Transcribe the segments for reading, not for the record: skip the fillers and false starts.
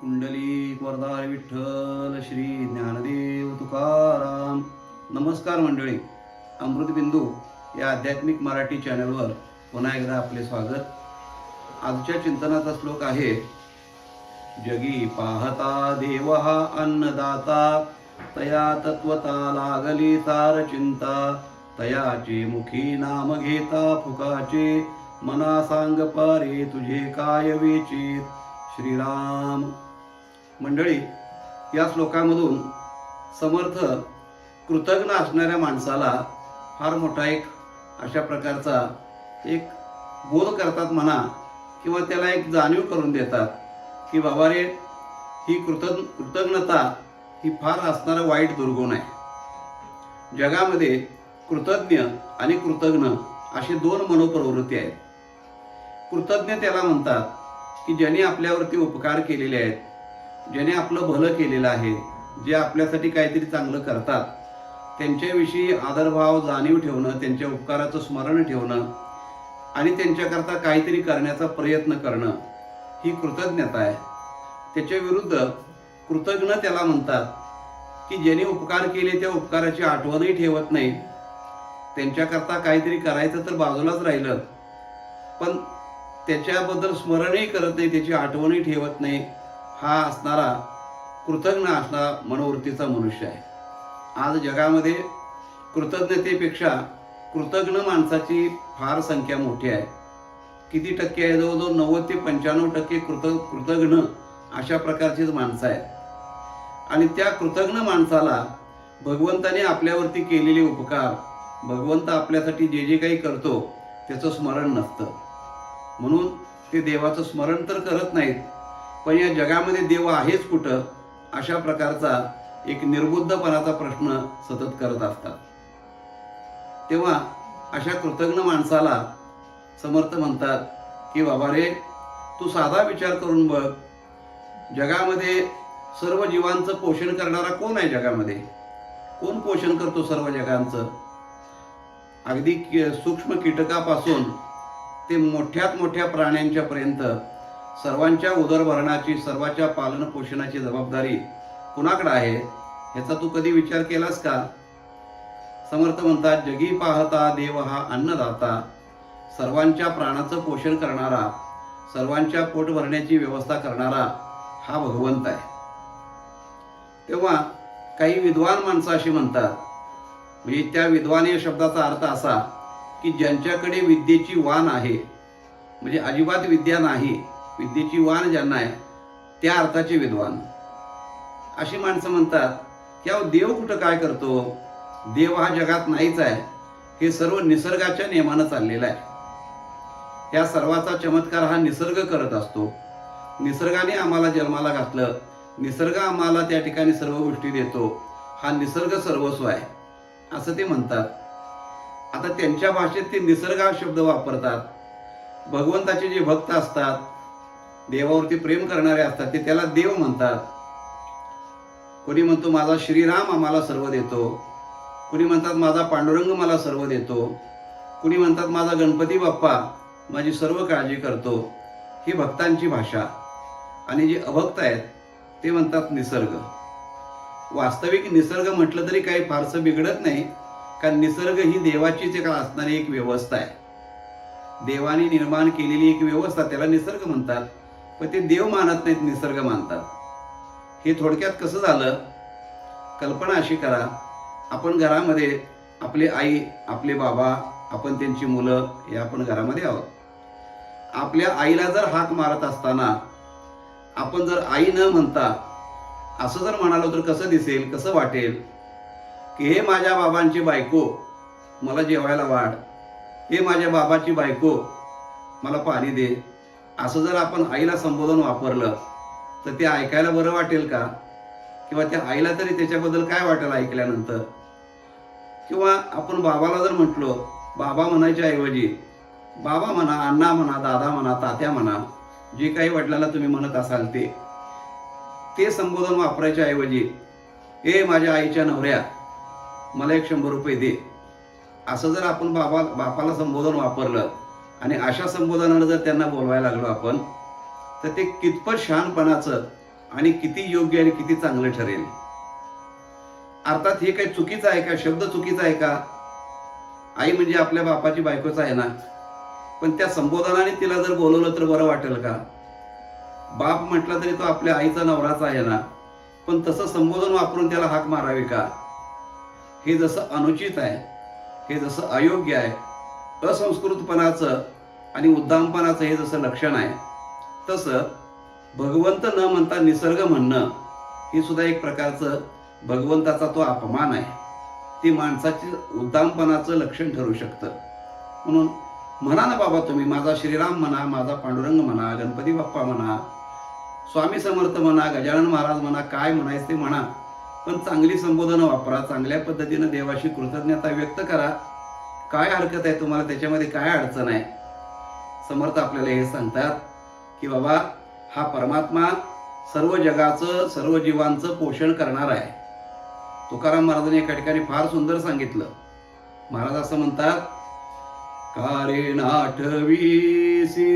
कुंडलिक वरदार विठ्ठल श्री ज्ञानदेव तुकाराम. नमस्कार मंडळी, अमृतबिंदू या आध्यात्मिक मराठी चॅनलवर पुन्हा एकदा आपले स्वागत. आजच्या चिंतनाचा श्लोक आहे, जगी पाहता देव हा अन्नदाता, तया तत्वता लागली तार चिंता, तयाचे मुखी नाम घेता फुकाचे, मना सांग पारे तुझे काय विचित. श्रीराम. मंडळी, या श्लोकामधून समर्थ कृतज्ञ असणाऱ्या माणसाला फार मोठा एक अशा प्रकारचा एक बोध करतात म्हणा, किंवा त्याला एक जाणीव करून देतात की बाबा रे, ही कृतज्ञता ही फार असणारा वाईट दुर्गुण आहे. जगामध्ये कृतज्ञ आणि कृतज्ञ असे दोन मनोप्रवृत्ती आहेत. कृतज्ञ त्याला म्हणतात की ज्याने आपल्यावरती उपकार केलेले आहेत, ज्याने आपलं भलं केलेलं आहे, जे आपल्यासाठी काहीतरी चांगलं करतात, त्यांच्याविषयी आदरभाव जाणीव ठेवणं, त्यांच्या उपकाराचं स्मरण ठेवणं आणि त्यांच्याकरता काहीतरी करण्याचा प्रयत्न करणं, ही कृतज्ञता आहे. त्याच्या विरुद्ध कृतज्ञ त्याला म्हणतात की ज्यांनी उपकार केले त्या उपकाराची आठवणही ठेवत नाही, त्यांच्याकरता काहीतरी करायचं तर बाजूलाच राहिलं, पण त्याच्याबद्दल स्मरणही करत नाही, त्याची आठवणही ठेवत नाही. हा असणारा कृतज्ञ असणारा मनोवृत्तीचा मनुष्य आहे. आज जगामध्ये कृतज्ञतेपेक्षा कृतज्ञ माणसाची फार संख्या मोठी आहे. किती टक्के आहे? जवळजवळ 90 ते 95% कृतज्ञ अशा प्रकारचीच माणसं आहेत. आणि त्या कृतज्ञ माणसाला भगवंताने आपल्यावरती केलेले उपकार, भगवंत आपल्यासाठी जे जे काही करतो त्याचं स्मरण नसतं. म्हणून ते देवाचं स्मरण तर करत नाहीत, पण या जगामध्ये देव आहेच कुठं, अशा प्रकारचा एक निर्बुद्धपणाचा प्रश्न सतत करत असतात. तेव्हा अशा कृतज्ञ माणसाला समर्थ म्हणतात की बाबा रे, तू साधा विचार करून बघ, जगामध्ये सर्व जीवांचं पोषण करणारा कोण आहे? जगामध्ये कोण पोषण करतो सर्व जगांचं? अगदी सूक्ष्म कीटकापासून ते मोठ्यात मोठ्या प्राण्यांच्या पर्यंत सर्वांच्या उदरभरणाची, सर्वांच्या पालन पोषणाची जबाबदारी कुणाकडे आहे? ह्याचा तू कधी विचार केलास का? समर्थ म्हणतात, जगी पाहता देव हा अन्नदाता, सर्वांच्या प्राणाचं पोषण करणारा, सर्वांच्या पोट भरण्याची व्यवस्था करणारा हा भगवंत आहे. तेव्हा काही विद्वान माणसं अशी म्हणतात, म्हणजे त्या विद्वान या शब्दाचा अर्थ असा की ज्यांच्याकडे विद्येची वाण आहे, म्हणजे अजिबात विद्या नाही, विद्येची वाण ज्यांना आहे त्या अर्थाचे विद्वान. अशी माणसं म्हणतात की अहो, देव कुठं काय करतो? देव हा जगात नाहीच आहे, हे सर्व निसर्गाच्या नियमानं चाललेलं आहे. या सर्वाचा चमत्कार हा निसर्ग करत असतो. निसर्गाने आम्हाला जन्माला घातलं, निसर्ग आम्हाला त्या ठिकाणी सर्व गोष्टी देतो, हा निसर्ग सर्वस्व आहे असं ते म्हणतात. आता त्यांच्या भाषेत ते निसर्ग हा शब्द वापरतात. भगवंताचे जे भक्त असतात, देवावरती प्रेम करणारे असतात, ते त्याला देव म्हणतात. कोणी म्हणतो माझा श्रीराम आम्हाला सर्व देतो, कोणी म्हणतात माझा पांडुरंग मला सर्व देतो, कोणी म्हणतात माझा गणपती बाप्पा माझी सर्व काळजी करतो. ही भक्तांची भाषा. आणि जे अभक्त आहेत ते म्हणतात निसर्ग. वास्तविक निसर्ग म्हटलं तरी काही फारसं बिघडत नाही, कारण निसर्ग ही देवाचीच एक असणारी एक व्यवस्था आहे. देवाने निर्माण केलेली एक व्यवस्था, त्याला निसर्ग म्हणतात. पण ते देव मानत नाहीत, निसर्ग मानतात. हे थोडक्यात कसं झालं? कल्पना अशी करा, आपण घरामध्ये आपली आई, आपले बाबा, आपण त्यांची मुलं हे आपण घरामध्ये आहोत. आपल्या आईला जर हाक मारत असताना आपण जर आई न म्हणता असं जर म्हणालो तर कसं दिसेल, कसं वाटेल? की हे माझ्या बाबांची बायको मला जेवायला वाढ, हे माझ्या बाबाची बायको मला पाणी दे, असं जर आपण आईला संबोधन वापरलं तर ते ऐकायला बरं वाटेल का? किंवा त्या आईला तरी त्याच्याबद्दल काय वाटेल ऐकल्यानंतर? किंवा आपण बाबाला जर म्हटलो, बाबा म्हणायच्या ऐवजी बाबा म्हणा, अण्णा म्हणा, दादा म्हणा, तात्या म्हणा, जे काही वडिलांना तुम्ही म्हणत असाल ते संबोधन वापरायच्या ऐवजी ए माझ्या आईच्या नवऱ्या मला 100 रुपये दे, असं जर आपण बापाला संबोधन वापरलं आणि अशा संबोधनानं जर त्यांना बोलवायला लागलो आपण, तर ते कितपत शहाणपणाचं आणि किती योग्य आणि किती चांगलं ठरेल. अर्थात हे काही चुकीचं आहे का, शब्द चुकीचा आहे का? आई म्हणजे आपल्या बापाची बायकोच आहे ना, पण त्या संबोधनाने तिला जर बोलवलं तर बरं वाटेल का? बाप म्हटलं तरी तो आपल्या आईचा नवराच आहे ना, पण तसं संबोधन वापरून त्याला हाक मारावी का? हे जसं अनुचित आहे, हे जसं अयोग्य आहे, असंस्कृतपणाचं आणि उद्दामपणाचं हे जसं लक्षण आहे, तसं भगवंत न म्हणता निसर्ग म्हणणं हे सुद्धा एक प्रकारचं भगवंताचा तो अपमान आहे. ती माणसाची उद्दामपणाचं लक्षण ठरू शकतं. म्हणून म्हणा ना बाबा, तुम्ही माझा श्रीराम म्हणा, माझा पांडुरंग म्हणा, गणपती बाप्पा म्हणा, स्वामी समर्थ म्हणा, गजानन महाराज म्हणा, काय म्हणायचं ते म्हणा, पण चांगली संबोधनं वापरा, चांगल्या पद्धतीनं देवाशी कृतज्ञता व्यक्त करा. काय हरकत आहे तुम्हाला, त्याच्यामध्ये काय अडचण आहे? समर्थ आपल्याला हे सांगतात की बाबा, हा परमात्मा सर्व जगाचं, सर्व जीवांचं पोषण करणार आहे. तुकाराम महाराजांनी एका ठिकाणी फार सुंदर सांगितलं. महाराज असं म्हणतात, कारे नाठवीसी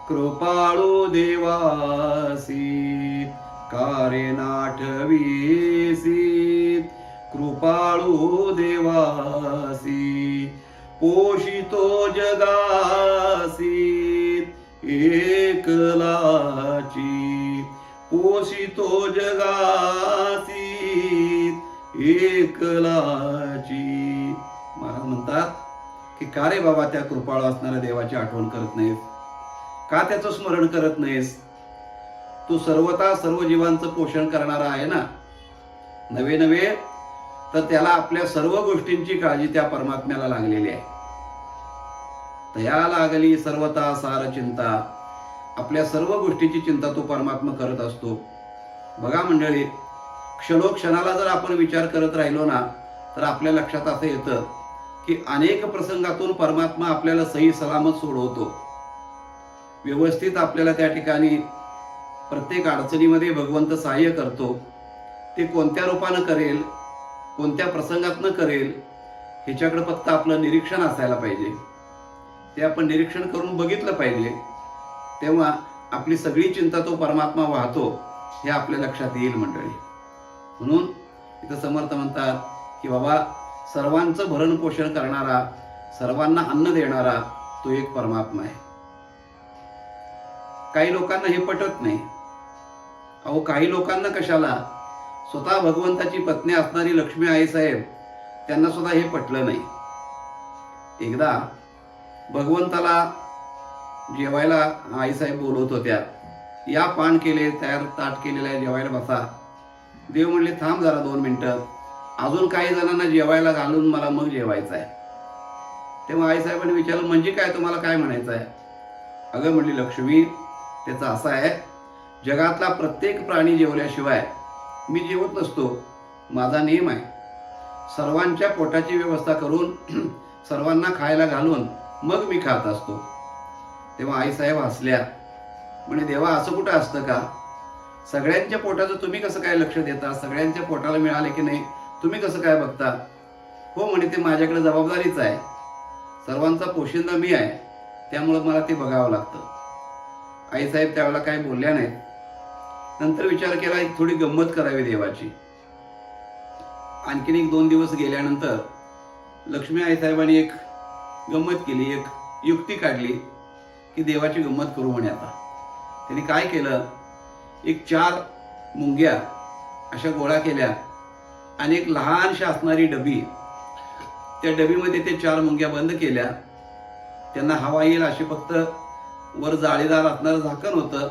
कृपाळू देवासी, कारे नाठवीसी कृपाळू देवासी, पोषितो जगासी एकलाची, पोषितो जगासी एकलाची. महाराज म्हणतात की का रे बाबा त्या कृपाळू असणाऱ्या देवाची आठवण करत नाहीस, का त्याचं स्मरण करत नाहीस? तू सर्वता सर्व जीवांचं पोषण करणारा आहे ना. नवे नवे तर त्याला आपल्या सर्व गोष्टींची काळजी त्या परमात्म्याला लागलेली आहे. तया लागली सर्वता सार चिंता, आपल्या सर्व गोष्टीची चिंता तो परमात्मा करत असतो. बघा मंडळी, क्षणोक्षणाला जर आपण विचार करत राहिलो ना, तर आपल्या लक्षात असं येतं की अनेक प्रसंगातून परमात्मा आपल्याला सही सलामत सोडवतो. व्यवस्थित आपल्याला त्या ठिकाणी प्रत्येक अडचणीमध्ये भगवंत सहाय्य करतो. ते कोणत्या रूपानं करेल, कोणत्या प्रसंगातनं करेल, ह्याच्याकडे फक्त आपलं निरीक्षण असायला पाहिजे. ते आपण निरीक्षण करून बघितलं पाहिजे, तेव्हा आपली सगळी चिंता तो परमात्मा वाहतो हे आपल्या लक्षात येईल मंडळी. म्हणून इथं समर्थ म्हणतात की बाबा, सर्वांचं भरण पोषण करणारा, सर्वांना अन्न देणारा तो एक परमात्मा आहे. काही लोकांना हे पटत नाही. अहो, काही लोकांना कशाला, स्वतः भगवंताची पत्नी असणारी लक्ष्मी आई साहेब, त्यांना सुद्धा हे पटलं नाही. एकदा भगवंताला जेवायला आईसाहेब बोलवत होत्या. या पान केले, तयार ताट केलेलं आहे, जेवायला बसा. देव म्हणले थांब जरा 2 मिनिटं, अजून काही जणांना जेवायला घालून मला मग जेवायचं आहे. तेव्हा आईसाहेबांनी विचारलं, म्हणजे काय, तुम्हाला काय म्हणायचं आहे? अगं म्हणली लक्ष्मी, त्याचं असं आहे, जगातला प्रत्येक प्राणी जेवल्याशिवाय मी जेवत नसतो. माझा नियम आहे, सर्वांच्या पोटाची व्यवस्था करून सर्वांना खायला घालून मग मी खात असतो. तेव्हा आईसाहेब हसल्या, म्हणे देवा, असं कुठं असतं का? सगळ्यांच्या पोटाचं तुम्ही कसं काय लक्ष देता? सगळ्यांच्या पोटाला मिळाले की नाही तुम्ही कसं काय बघता? हो म्हणे, ते माझ्याकडे जबाबदारीच आहे, सर्वांचा पोशिंदा मी आहे, त्यामुळं मला ते बघावं लागतं. आईसाहेब त्यावेळेला काही बोलल्या नाहीत. नंतर विचार केला, एक थोडी गंमत करावी देवाची. आणखीन 1-2 दिवस गेल्यानंतर लक्ष्मी आईसाहेबांनी एक गंमत केली, एक युक्ती काढली की देवाची गंमत करू म्हणे. आता त्यांनी काय केलं, एक 4 मुंग्या अशा गोळा केल्या आणि एक लहानशी असणारी डबी, त्या डबीमध्ये ते 4 मुंग्या बंद केल्या. त्यांना हवा येईल अशी फक्त वर जाळीदार असणारं झाकण होतं.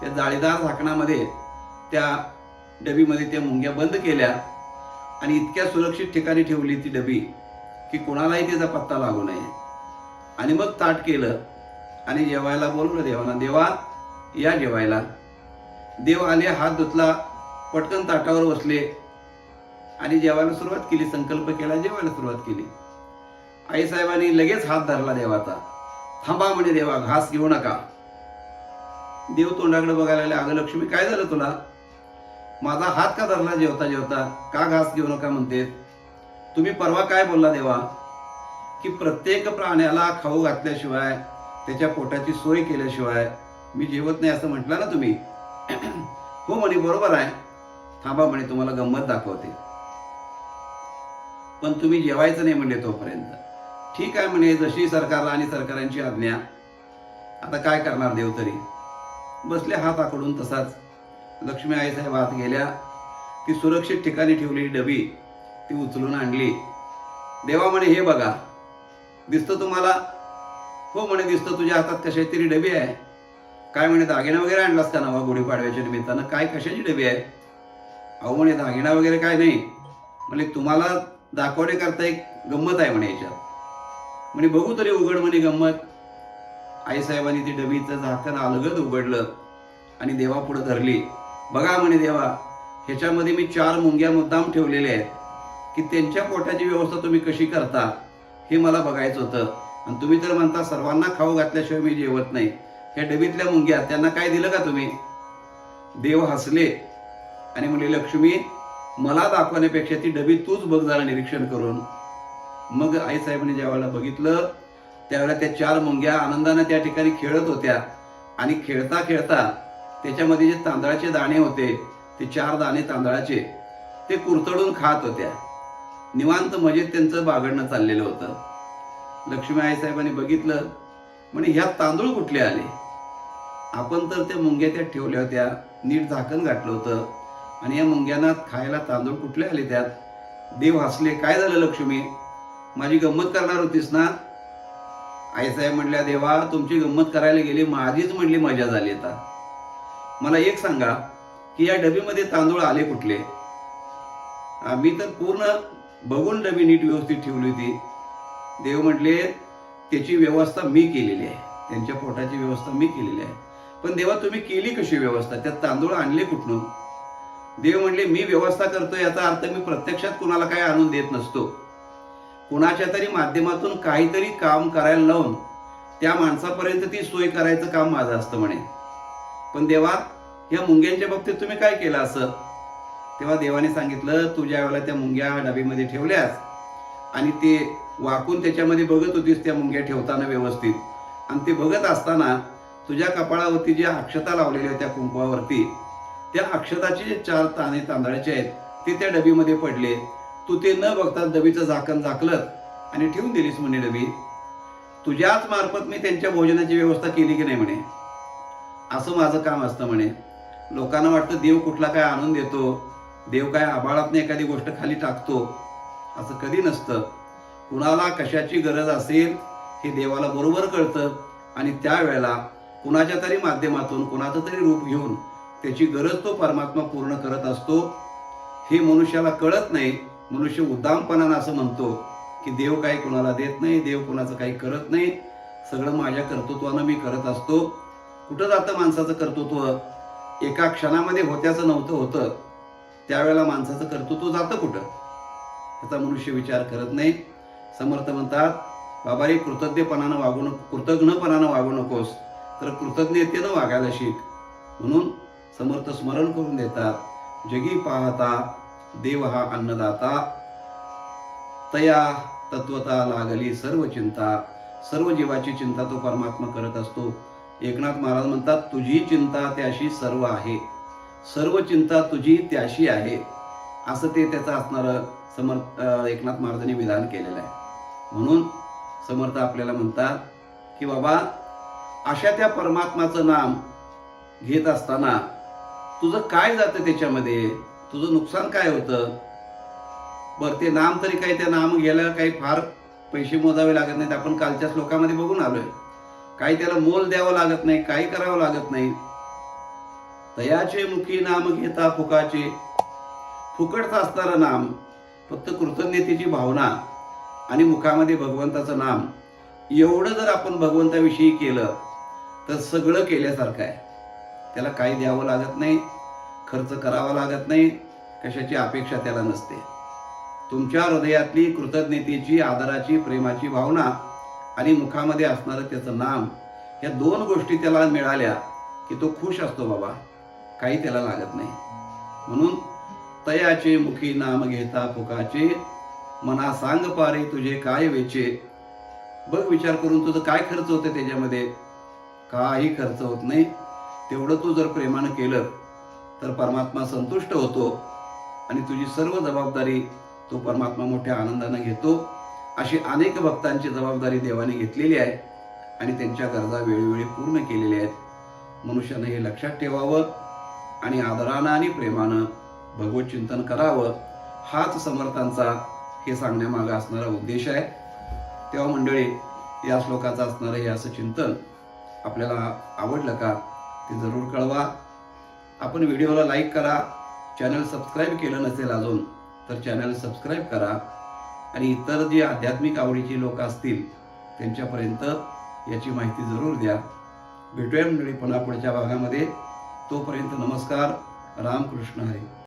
त्या जाळीदार झाकणामध्ये त्या डबीमध्ये त्या मुंग्या बंद केल्या आणि इतक्या सुरक्षित ठिकाणी ठेवली ती डबी की कोणालाही त्याचा पत्ता लागू नये. आणि मग ताट केलं आणि जेवायला बोलवलं देवाला. देवा, या जेवायला. देव आले, हात धुतला, पटकन ताटावर बसले आणि जेवायला सुरुवात केली. संकल्प केला, जेवायला सुरुवात केली. आईसाहेबांनी लगेच हात धरला देवाचा. थांबा म्हणे देवा, घास घेऊ नका. देव तोंडाकडे बघायला लागले, अगं लक्ष्मी, काय झालं तुला? माझा हात का धरला जेवता जेवता? का घास घेऊ नका म्हणते? तुम्ही परवा काय बोलला देवा, की प्रत्येक प्राण्याला खाऊ घातल्याशिवाय, त्याच्या पोटाची सोय केल्याशिवाय मी जेवत नाही असं म्हटलं ना तुम्ही. हो म्हणे, बरोबर आहे, थांबा म्हणे, तुम्हाला गंमत दाखवते. पण तुम्ही जेवायचं नाही म्हणले तोपर्यंत. ठीक आहे म्हणे, जशी सरकारला आणि सरकारांची आज्ञा, आता काय करणार देव तरी. बसले हात आखडून तसाच. लक्ष्मी आईसाहेब आत गेल्या. ती सुरक्षित ठिकाणी ठेवलेली डबी ती उचलून आणली. देवा म्हणे, हे बघा, दिसतं तुम्हाला? हो म्हणे, दिसतं. तुझ्या हातात कशाची तरी डबी आहे. काय म्हणे, दागिना वगैरे आणलास का नवा गुढीपाडव्याच्या निमित्तानं? काय कशाची डबी आहे? अहो म्हणे, दागिना वगैरे काय नाही म्हणे, तुम्हाला दाखवण्याकरता एक गंमत आहे म्हणे याच्यात. म्हणे, बघू तरी, उघड म्हणे गंमत. आईसाहेबांनी ती डबीचं झाकण अलगद उघडलं आणि देवा पुढे धरली. बघा म्हणे देवा, ह्याच्यामध्ये मी 4 मुंग्या मुद्दाम ठेवलेल्या आहेत की त्यांच्या पोटाची व्यवस्था तुम्ही कशी करता हे मला बघायचं होतं. आणि तुम्ही तर म्हणता सर्वांना खाऊ घातल्याशिवाय मी जेवत नाही. ह्या डबीतल्या मुंग्या त्यांना काय दिलं का तुम्ही? देव हसले आणि म्हणले, लक्ष्मी, मला दाखवण्यापेक्षा ती डबी तूच बघ जरा निरीक्षण करून. मग आईसाहेबांनी ज्यावेळेला बघितलं त्यावेळेला त्या 4 मुंग्या आनंदाने त्या ठिकाणी खेळत होत्या. आणि खेळता खेळता त्याच्यामध्ये जे तांदळाचे दाणे होते, ते 4 दाणे तांदळाचे ते कुरतडून खात होत्या. निवांत मजेत त्यांचं बागडणं चाललेलं होतं. लक्ष्मी आईसाहेबांनी बघितलं. म्हणे, ह्यात तांदूळ कुठले आले? आपण तर त्या मुंग्या त्यात ठेवल्या होत्या, नीट झाकण घातलं होतं, आणि या मुंग्यांना खायला तांदूळ कुठले आले त्यात? देव हसले. काय झालं लक्ष्मी, माझी गंमत करणार होतीस ना? आईसाहेब म्हणल्या, देवा, तुमची गंमत करायला गेली, माझीच म्हणली मजा झाली. आता मला एक सांगा की या डबीमध्ये तांदूळ आले कुठले? मी तर पूर्ण बघून डबी नीट व्यवस्थित ठेवली होती. देव म्हटले, त्याची व्यवस्था मी केलेली आहे, त्यांच्या पोटाची व्यवस्था मी केलेली आहे. पण देवा, तुम्ही केली कशी व्यवस्था? त्यात तांदूळ आणले कुठून? देव म्हणले, मी व्यवस्था करतो याचा अर्थ मी प्रत्यक्षात कुणाला काय आणून देत नसतो. कुणाच्या तरी माध्यमातून काहीतरी काम करायला लावून त्या माणसापर्यंत ती सोय करायचं काम माझं असतं म्हणे. पण देवा, या मुंग्यांच्या बाबतीत तुम्ही काय केलं असं? तेव्हा देवाने सांगितलं, तू ज्या वेळेला त्या मुंग्या डबीमध्ये ठेवल्यास आणि ते वाकून त्याच्यामध्ये बघत होतीस त्या मुंग्या ठेवताना व्यवस्थित, आणि ते बघत असताना तुझ्या कपाळावरती ज्या अक्षता लावलेल्या त्या कुंकवावरती, त्या अक्षताचे जे 4 दाणे तांदळाचे आहेत ते त्या डबीमध्ये पडले. तू ते न बघता डबीचं झाकण झाकलं आणि ठेवून दिलीस म्हणे डबी. तुझ्याच मार्फत मी त्यांच्या भोजनाची व्यवस्था केली की नाही म्हणे. असं माझं काम असतं म्हणे. लोकांना वाटतं देव कुठला काय आणून देतो, देव काय आभाळातनं एखादी गोष्ट खाली टाकतो, असं कधी नसतं. कुणाला कशाची गरज असेल हे देवाला बरोबर कळतं, आणि त्यावेळेला कुणाच्या तरी माध्यमातून कुणाचं तरी रूप घेऊन त्याची गरज तो परमात्मा पूर्ण करत असतो. हे मनुष्याला कळत नाही. मनुष्य उद्दामपणानं असं म्हणतो की देव काही कुणाला देत नाही, देव कुणाचं काही करत नाही, सगळं माझ्या कर्तृत्वानं मी करत असतो. कुठं जातं माणसाचं कर्तृत्व? एका क्षणामध्ये होत्याचं नव्हतं होतं, त्यावेळेला माणसाचं कर्तृत्व जातं कुठं? याचा मनुष्य विचार करत नाही. समर्थ म्हणतात, बाबा रे, कृतज्ञपणानं वागू नकोस, तर कृतज्ञतेनं वागायला शिक. म्हणून समर्थ स्मरण करून देतात, जगी पाहता देव हा अन्नदाता, तया तत्वता लागली सर्व चिंता. सर्व जीवाची चिंता तो परमात्मा करत असतो. एकनाथ महाराज म्हणतात, तुझी चिंता त्याशी सर्व आहे, सर्व चिंता तुझी त्याशी आहे. असं ते त्याचं असणारं समर्थ एकनाथ महाराजांनी विधान केलेलं आहे. म्हणून समर्थ आपल्याला म्हणतात की बाबा, अशा त्या परमात्माचं नाम घेत असताना तुझं काय जातं त्याच्यामध्ये? तुझं नुकसान काय होतं? बरं, ते नाम तरी काही, त्या नाम घ्यायला काही फार पैसे मोजावे लागत नाहीत. आपण कालच्या श्लोकामध्ये बघून आलोय, काही त्याला मोल द्यावं लागत नाही, काही करावं लागत नाही. तयाचे मुखी नाम घेता फुकाचे. फुकटचं असणारं नाम, फक्त कृतज्ञतेची भावना आणि मुखामध्ये भगवंताचं नाम, एवढं जर आपण भगवंताविषयी केलं तर सगळं केल्यासारखं आहे. त्याला काही द्यावं लागत नाही, खर्च करावा लागत नाही, कशाची अपेक्षा त्याला नसते. तुमच्या हृदयातली कृतज्ञतेची, आदराची, प्रेमाची भावना आणि मुखामध्ये असणारं त्याचं नाम, या 2 गोष्टी त्याला मिळाल्या की तो खुश असतो बाबा, काही त्याला लागत नाही. म्हणून तयाचे मुखी नाम घेता फुकाचे, मना सांग पारे तुझे काय वेचे. बघ विचार करून, तुझं काय खर्च होतं त्याच्यामध्ये? काही खर्च होत नाही. तेवढं तू जर प्रेमानं केलं तर परमात्मा संतुष्ट होतो आणि तुझी सर्व जबाबदारी तो परमात्मा मोठ्या आनंदाने घेतो. अशी अनेक भक्तांची जबाबदारी देवाने घेतलेली आहे आणि त्यांच्या गरजा वेळोवेळी पूर्ण केलेल्या आहेत. मनुष्यानं हे लक्षात ठेवावं आणि आदरानं आणि प्रेमानं भगवत चिंतन करावं. हाच समर्थांचा हे सांगण्यामागं असणारा उद्देश आहे. तेव्हा मंडळी, या श्लोकाचं असणारं हे असं चिंतन आपल्याला आवडलं का ते जरूर कळवा. आपण व्हिडिओला लाईक करा. चॅनल सबस्क्राईब केलं नसेल अजून तर चॅनल सबस्क्राईब करा आणि इतर जी आध्यात्मिक आवडीची लोक असतील त्यांच्यापर्यंत याची माहिती जरूर द्या. भेटूया मंडळी पुन्हा पुढच्या भागामध्ये. तोपर्यंत नमस्कार. रामकृष्ण हरी.